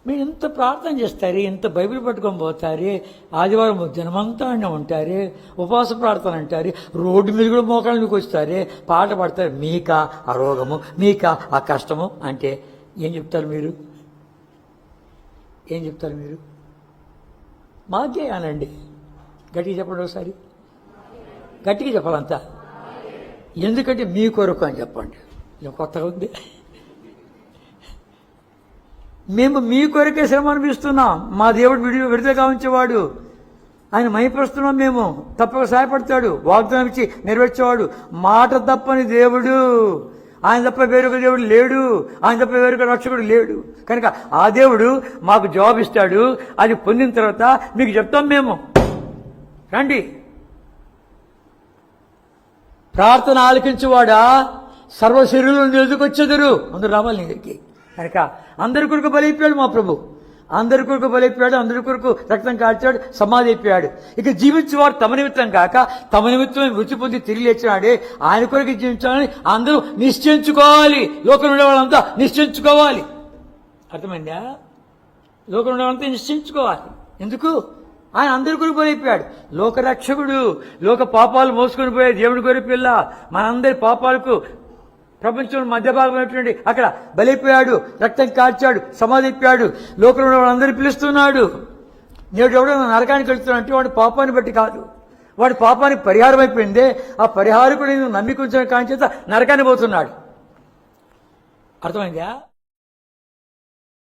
మీరు ఇంత ప్రార్థన చేస్తారు, ఇంత బైబిల్ పట్టుకొని పోతారు, ఆదివారం జనమంతా ఉంటారు, ఉపవాస ప్రార్థన అంటారు, రోడ్డు మీద కూడా మోకాళ్ళ మీకు వస్తారు, పాట పాడతారు. మీకా ఆ రోగము, మీకా ఆ కష్టము అంటే ఏం చెప్తారు మీరు? ఏం చెప్తారు మీరు? మాకే అనండి. గట్టిగా చెప్పండి ఒకసారి, గట్టిగా చెప్పాలంతా. ఎందుకంటే మీ కొరకు అని చెప్పండి. కొత్తగా ఉంది. మేము మీ కొరకే శ్రమ అనిపిస్తున్నాం. మా దేవుడు విడుదల ఉంచేవాడు, ఆయన మహిపరుస్తున్నాం. మేము తప్పక సహాయపడతాడు, వాగ్దానం ఇచ్చి నెరవేర్చేవాడు, మాట తప్పని దేవుడు. ఆయన తప్ప వేరొక దేవుడు లేడు, ఆయన తప్ప వేరొక రక్షకుడు లేడు. కనుక ఆ దేవుడు మాకు జవాబు ఇస్తాడు. అది పొందిన తర్వాత మీకు చెప్తాం మేము. రండి. ప్రార్థన ఆలకించువాడా సర్వశరీరులను ఎదుకొచ్చెదరు. అందరూ రావాలి నీ దగ్గరికి. కనుక అందరి కొరకు బలైపోయాడు మా ప్రభు. అందరి కొరకు బలైపోయాడు, అందరి కొరకు రక్తం కాల్చాడు, సమాధి అయిపోయాడు. ఇక జీవించేవారు తమ నిమిత్తం కాక తమ నిమిత్తం మృతి పొంది తిరిగి లేచినాడే, ఆయన కొరకు జీవించాలని అందరూ నిశ్చయించుకోవాలి. లోకంలో ఉండే వాళ్ళంతా నిశ్చయించుకోవాలి. అర్థమైందా? లోకంలో ఉండే వాళ్ళంతా నిశ్చయించుకోవాలి. ఎందుకు? ఆయన అందరి కొరకు బలైపోయాడు. లోకరక్షకుడు, లోక పాపాలు మోసుకొని పోయే దేవుడి కొరకు పిల్ల, మనందరి పాపాలకు ప్రపంచంలో మధ్య భాగమైనటువంటి అక్కడ బలైపోయాడు, రక్తం కార్చాడు, సమాధి అయిపోయాడు. లోకంలో వాళ్ళందరూ పిలుస్తున్నాడు. నేడు ఎవడో నరకానికి వెళ్తున్నాడంటే వాడి పాపాన్ని బట్టి కాదు, వాడి పాపానికి పరిహారం అయిపోయిందే. ఆ పరిహారకుడు నమ్మికుంచిన కాని చేత నరకాన్ని పోతున్నాడు. అర్థమైందా?